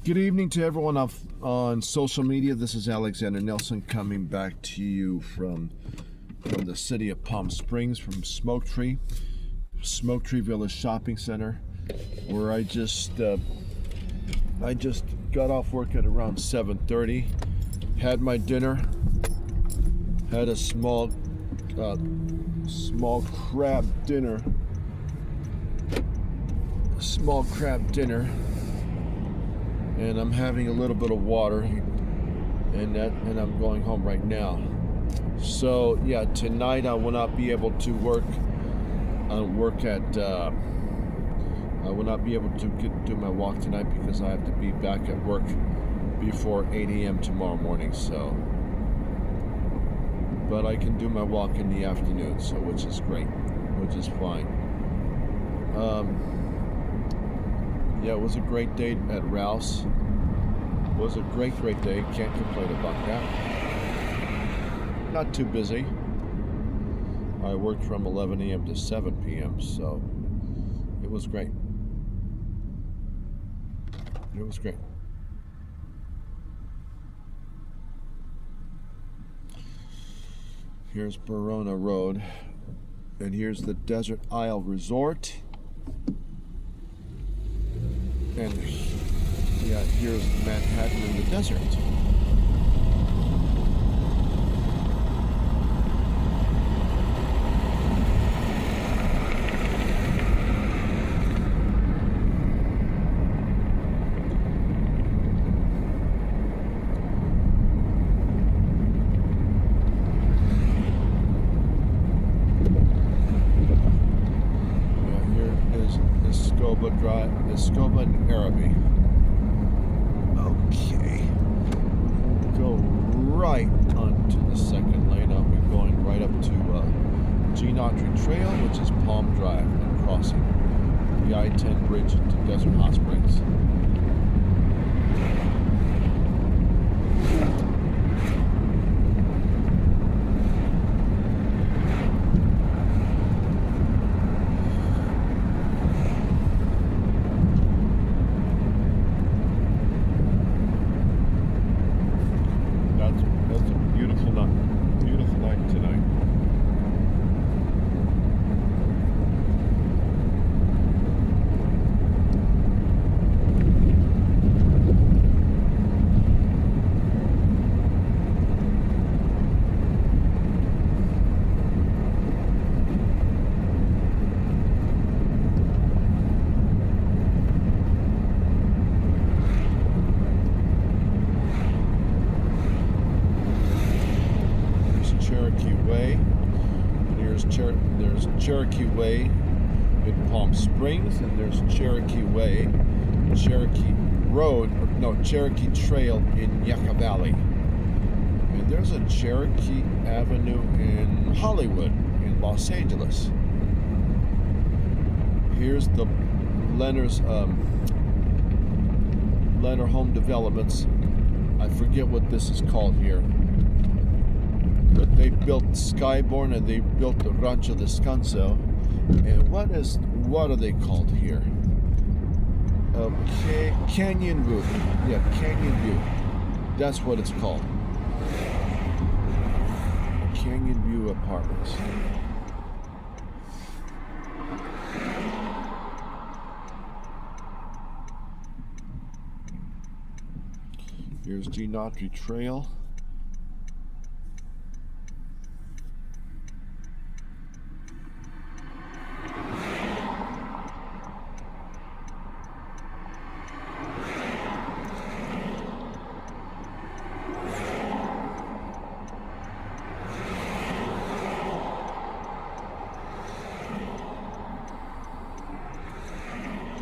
Good evening to everyone on social media. This is Alexander Nelson coming back to you from the city of Palm Springs, from Smoke Tree Village Shopping Center, where I just got off work at around 7:30, had my dinner, had a small crab dinner, and I'm having a little bit of water, and I'm going home right now. So yeah, tonight I will not be able to work. I will not be able to do my walk tonight because I have to be back at work before 8 a.m. tomorrow morning. So, but I can do my walk in the afternoon, so which is great, which is fine. Yeah, it was a great day at Rouse. It was a great day. Can't complain about that. Not too busy. I worked from 11 a.m. to 7 p.m., so it was great. It was great. Here's Verona Road, and here's the Desert Isle Resort. And yeah, here's Manhattan in the desert. Escoba and Araby. Okay. Go right onto the second lane. I'll be going right up to Gene Autry Trail, which is Palm Drive, and crossing the I-10 bridge into Desert Hot Springs. There's Cherokee Way in Palm Springs, and there's Cherokee Trail in Yucca Valley. And there's a Cherokee Avenue in Hollywood, in Los Angeles. Here's the Leonard Home Developments. I forget what this is called here. But they built Skyborn, and they built the Rancho Descanso. And what are they called here? Okay, Canyon View. Yeah, Canyon View. That's what it's called. Canyon View Apartments. Here's Gene Autry Trail.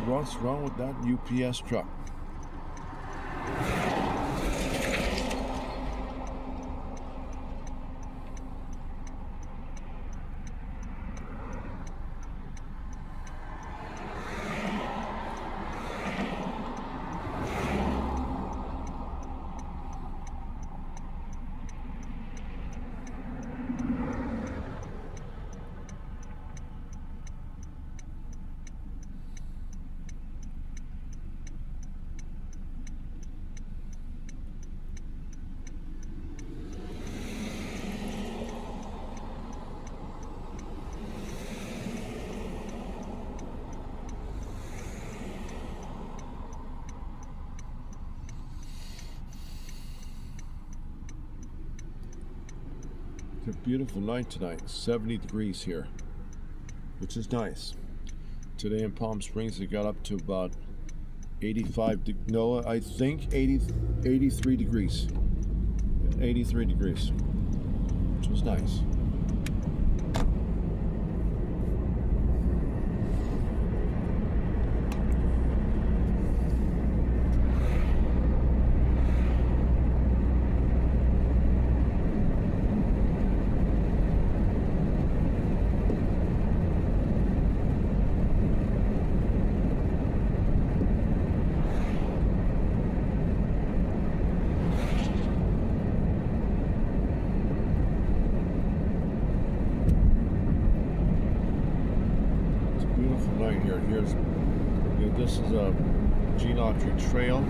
What's wrong with that UPS truck? It's a beautiful night tonight. 70 degrees here, which is nice. Today in Palm Springs, it got up to about 83 degrees. 83 degrees, which was nice. Right here. This is a Gene Autry Trail.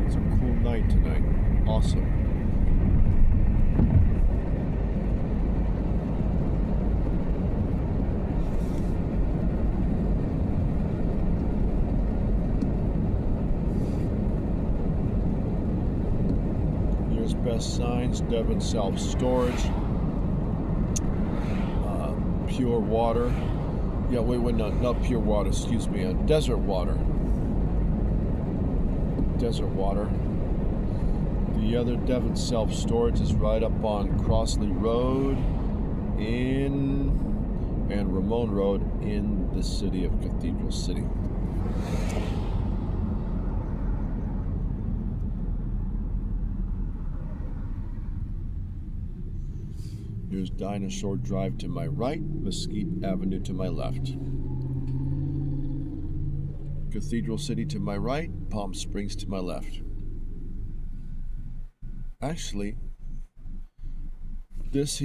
It's a cool night tonight. Awesome. Best Signs, Devon Self Storage, Pure Water. Yeah, wait, not Pure Water, excuse me, Desert Water. Desert Water. The other Devon Self Storage is right up on Crossley Road and Ramon Road in the city of Cathedral City. Here's Dinosaur Drive to my right, Mesquite Avenue to my left. Cathedral City to my right, Palm Springs to my left. Actually, this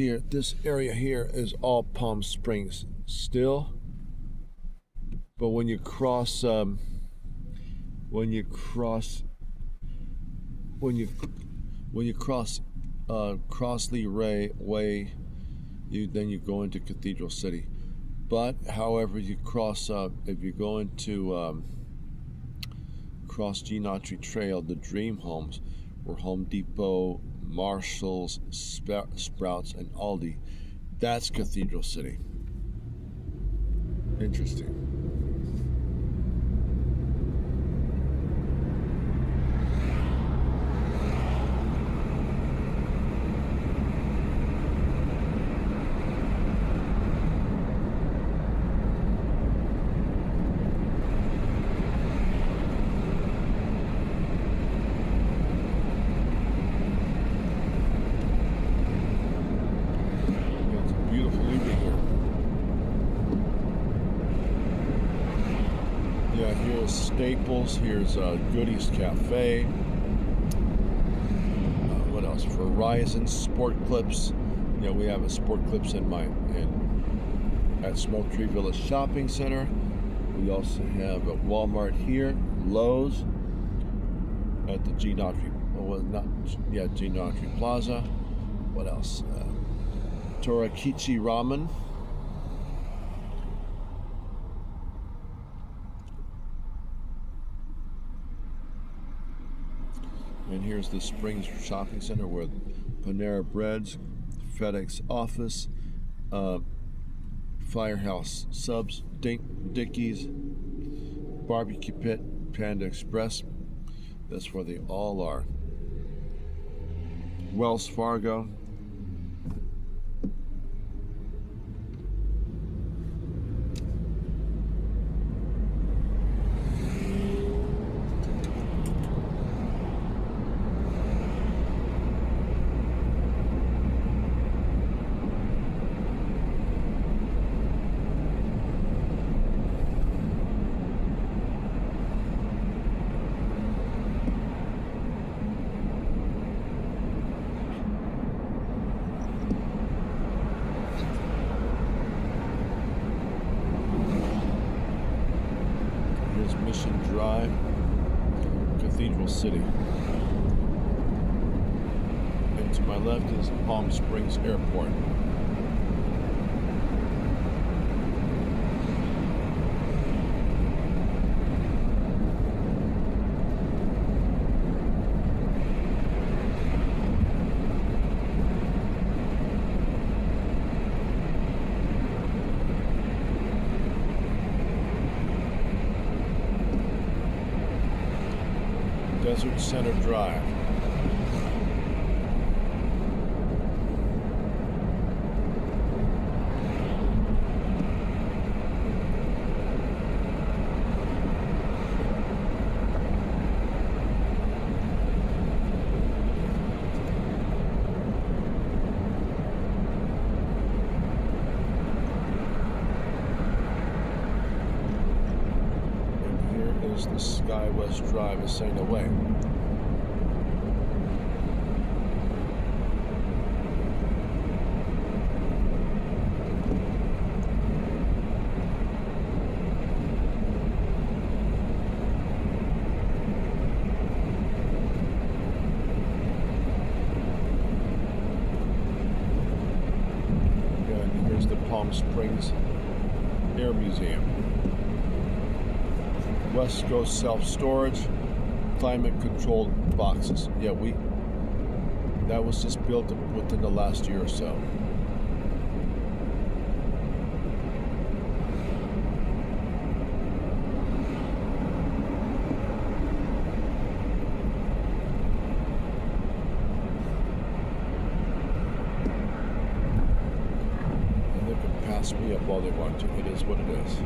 area here is all Palm Springs still. But when you cross Crossley Way, then you go into Cathedral City. But however, you cross if you go into cross Gene Autry Trail, the Dream Homes, where Home Depot, Marshalls, Sprouts, and Aldi, that's Cathedral City. Interesting. Here's Staples, here's Goodies Cafe. What else? Verizon Sport Clips. Yeah, we have a Sport Clips at Smoke Tree Village Shopping Center. We also have a Walmart here, Lowe's at the Gene Autry Plaza. What else? Torakichi Ramen. And here's the Springs Shopping Center with Panera Breads, FedEx Office, Firehouse Subs, Dickies, Barbecue Pit, Panda Express. That's where they all are. Wells Fargo. Mission Drive, Cathedral City. And And to my left is Palm Springs Airport. Desert Center Drive. The Sky West Drive is saying away. And here's the Palm Springs Air Museum. West Coast self-storage, climate-controlled boxes. Yeah, that was just built within the last year or so. And they can pass me up all they want to. It is what it is.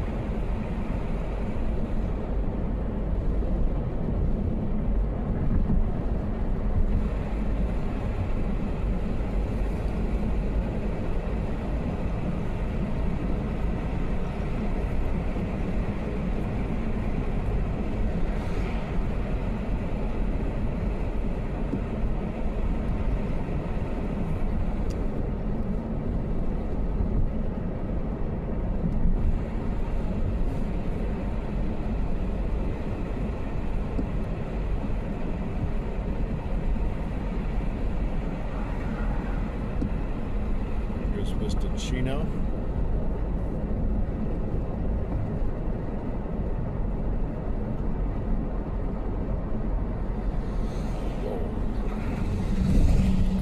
Vista Chino. Whoa.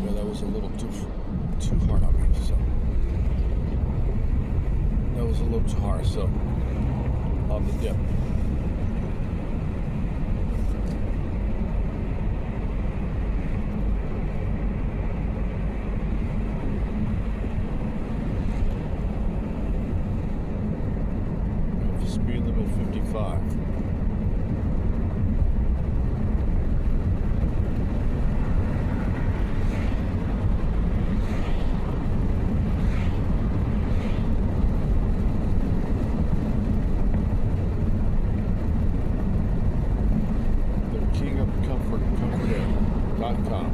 Yeah, that was a little too hard on me, so. That was a little too hard, so. On the dip. Speed limit 55. The King of Comfort, ComfortAir.com.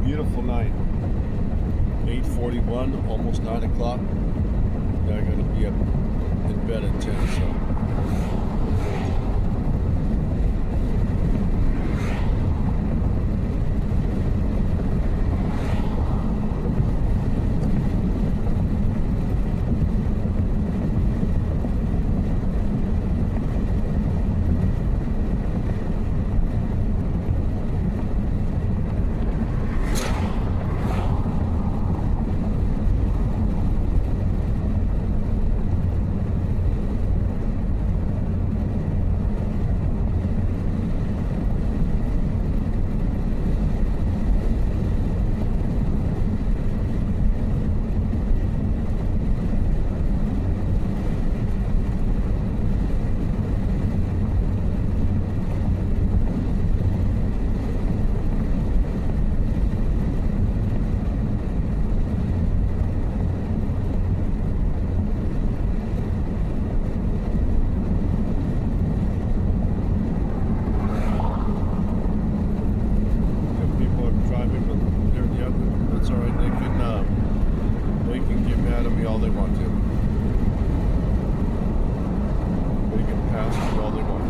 Beautiful night. 8:41, almost 9 o'clock. Now I gotta be up in bed at 10, so. It's all right. They can get mad at me all they want to. They can pass me all they want.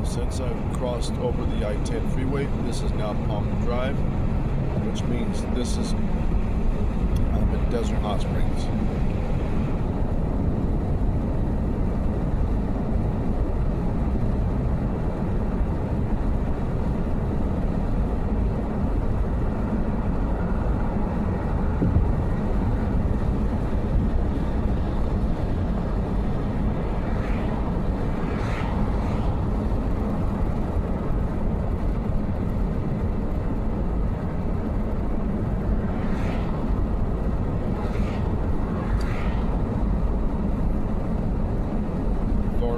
Since I've crossed over the I-10 freeway, this is now Palm Drive, which means this is I'm in Desert Hot Springs.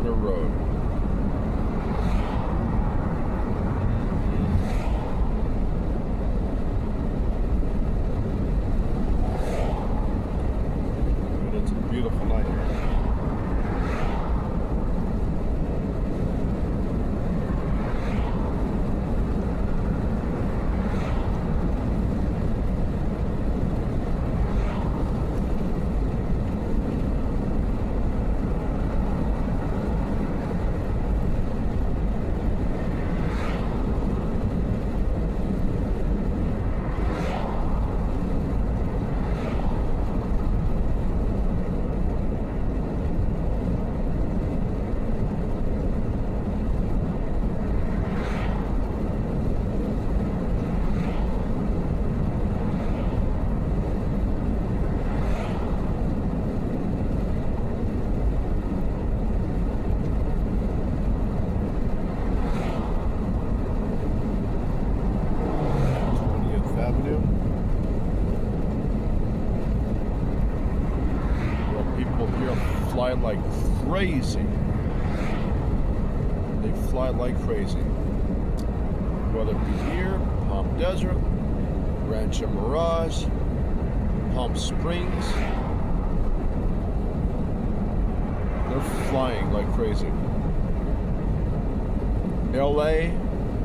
Road. But it's a beautiful night here. Fly like crazy. They fly like crazy. Whether it be here, Palm Desert, Rancho Mirage, Palm Springs, they're flying like crazy. LA,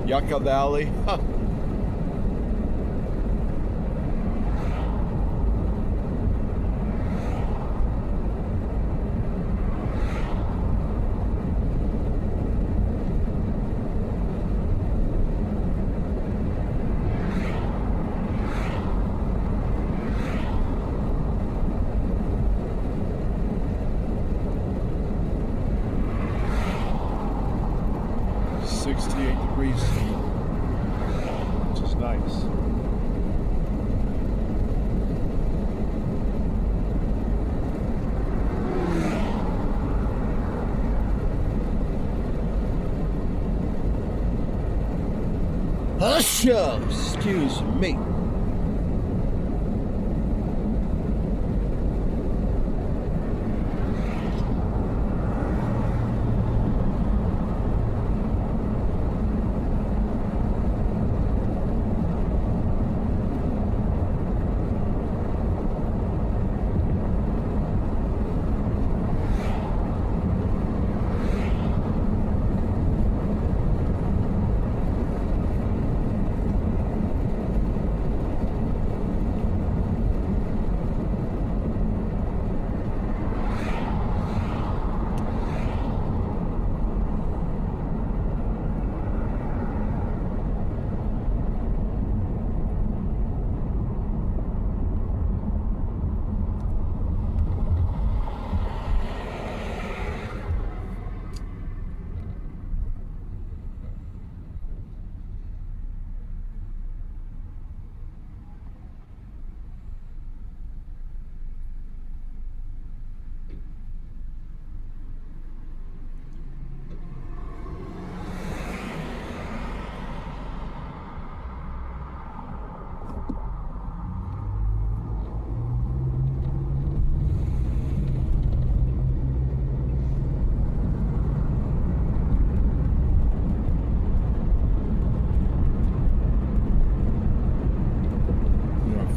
Yucca Valley, degrees, which is nice. Hush, excuse me.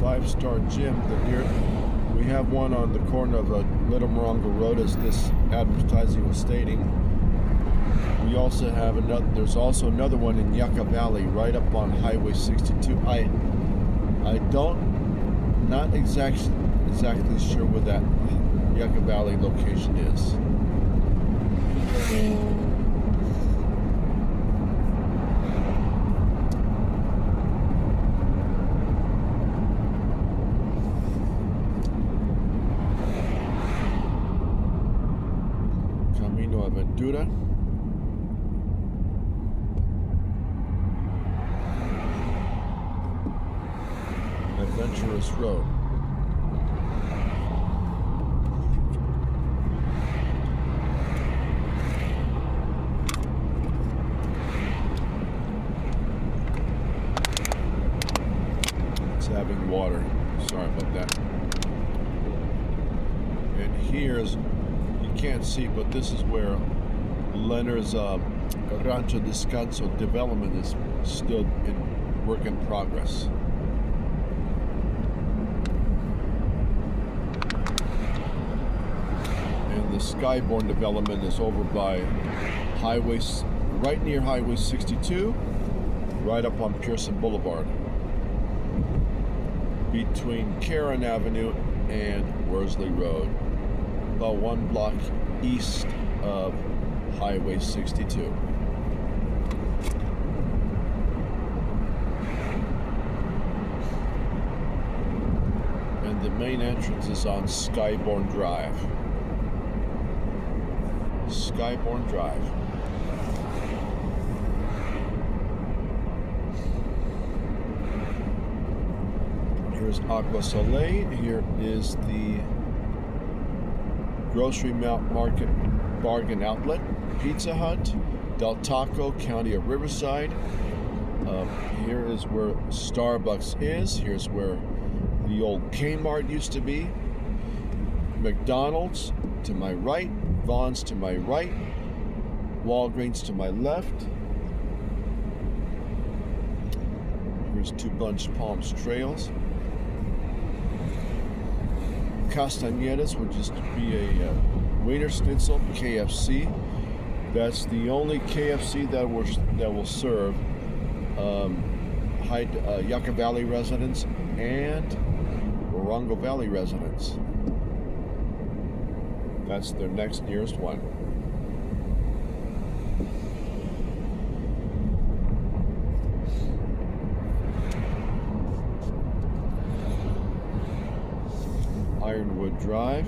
5-star gym. We have one on the corner of Little Morongo Road, as this advertising was stating. We also have another. There's also another one in Yucca Valley, right up on Highway 62. I don't, not exactly sure where that Yucca Valley location is. Camino Aventura. Adventurous Road. It's having water. Sorry about that. And here's, you can't see, but this is where Leonard's Rancho Descanso development is still in work in progress. The Skyborn development is over by right near Highway 62, right up on Pearson Boulevard, between Karen Avenue and Worsley Road, about 1 block east of Highway 62. And the main entrance is on Skyborn Drive. Skyborn Drive. Here's Aqua Soleil. Here is the Grocery Market Bargain Outlet, Pizza Hut, Del Taco, County of Riverside. Here is where Starbucks is. Here's where the old Kmart used to be. McDonald's to my right. Vaughn's to my right, Walgreens to my left. Here's Two Bunch Palms Trails. Castañedas would just be a Wiener Schnitzel, KFC. That's the only KFC that will serve Yucca Valley residents and Morongo Valley residents. That's their next nearest one. Ironwood Drive.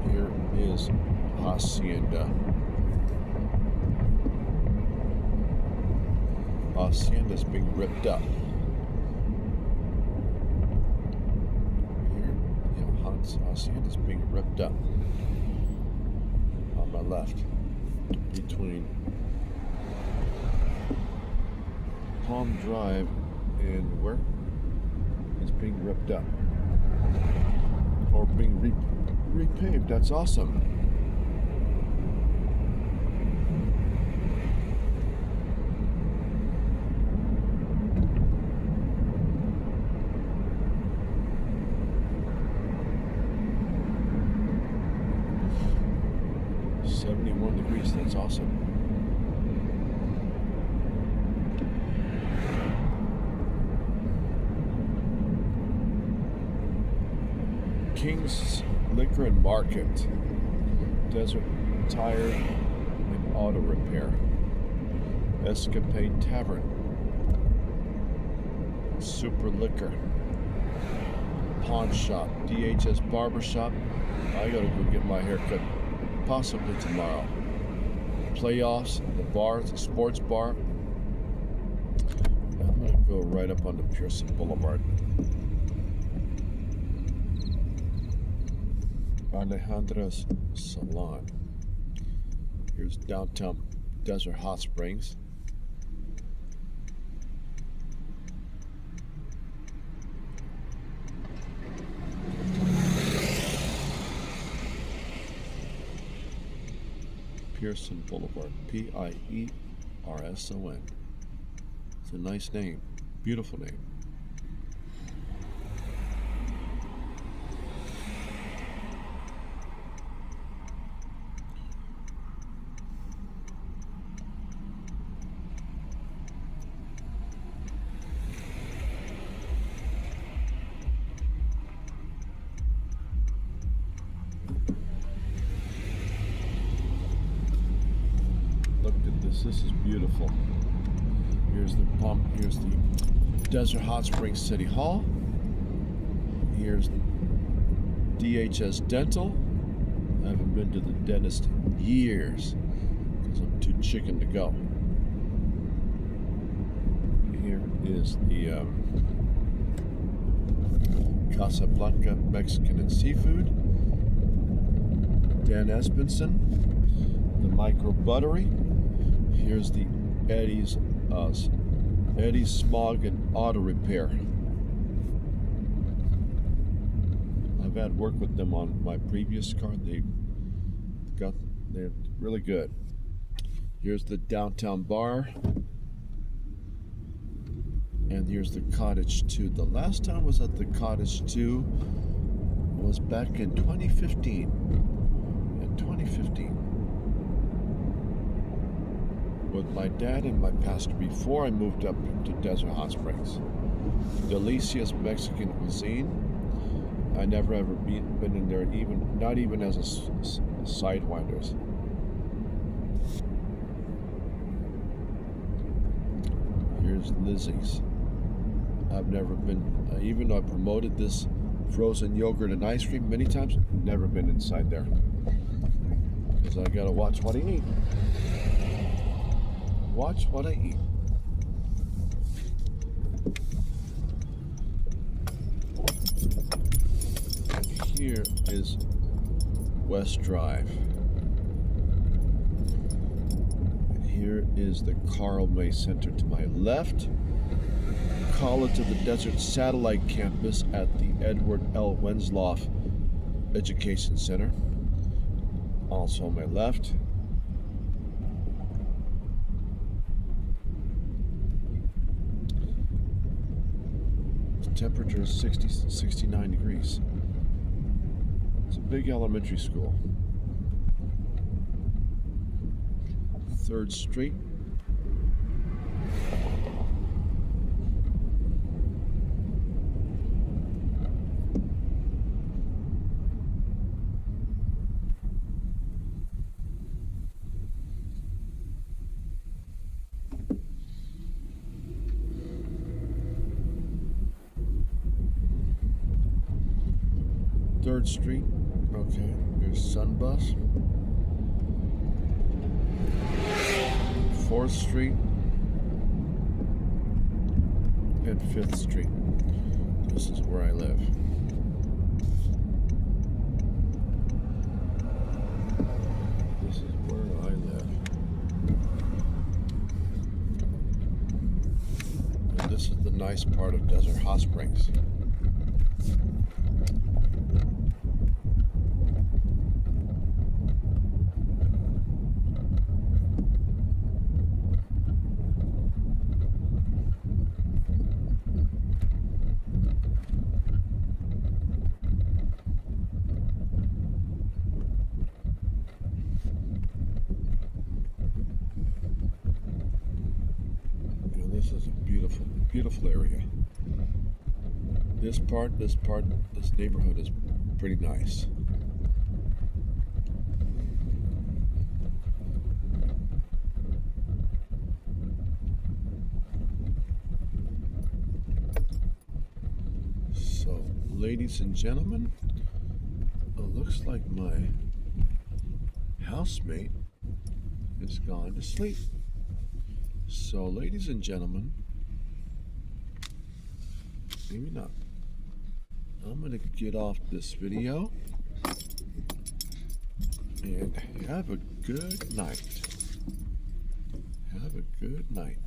Here is Hacienda. Hacienda's being ripped up. Here, Hacienda's being ripped up. On my left, between Palm Drive and where? It's being ripped up. Or being repaved. That's awesome. That's awesome. King's Liquor and Market, Desert Tire and Auto Repair, Escapade Tavern, Super Liquor, Pawn Shop, DHS Barbershop. I gotta go get my hair cut possibly tomorrow. Playoffs, the bar, the sports bar. I'm gonna go right up onto Pearson Boulevard. Alejandra's Salon. Here's downtown Desert Hot Springs. Pierson Boulevard. Pierson. It's a nice name. Beautiful name. Look at this. This is beautiful. Here's the Desert Hot Springs City Hall. Here's DHS Dental. I haven't been to the dentist in years because I'm too chicken to go. Here is the Casablanca Mexican and Seafood. Dan Espenson. The Micro Buttery. Here's the Eddie's Smog and Auto Repair. I've had work with them on my previous car. They're really good. Here's the Downtown Bar. And here's the Cottage 2. The last time I was at the Cottage 2 was back in 2015. In 2015. With my dad and my pastor before I moved up to Desert Hot Springs. Delicia's Mexican Cuisine. I never ever been in there, not even as a sidewinders. Here's Lizzie's. I've never been, even though I promoted this frozen yogurt and ice cream many times, never been inside there. Because I gotta watch what I eat. Watch what I eat. Here is West Drive. And here is the Carl May Center to my left. College of the Desert Satellite Campus at the Edward L. Wensloff Education Center. Also on my left. Temperature is 69 degrees. It's a big elementary school. 3rd Street. Third Street. Okay, there's Sunbus. 4th Street and 5th Street. This is where I live. This is where I live. And this is the nice part of Desert Hot Springs. This is a beautiful area. This neighborhood is pretty nice. So, ladies and gentlemen, it looks like my housemate is gone to sleep. So, ladies and gentlemen, maybe not. I'm going to get off this video and have a good night. Have a good night.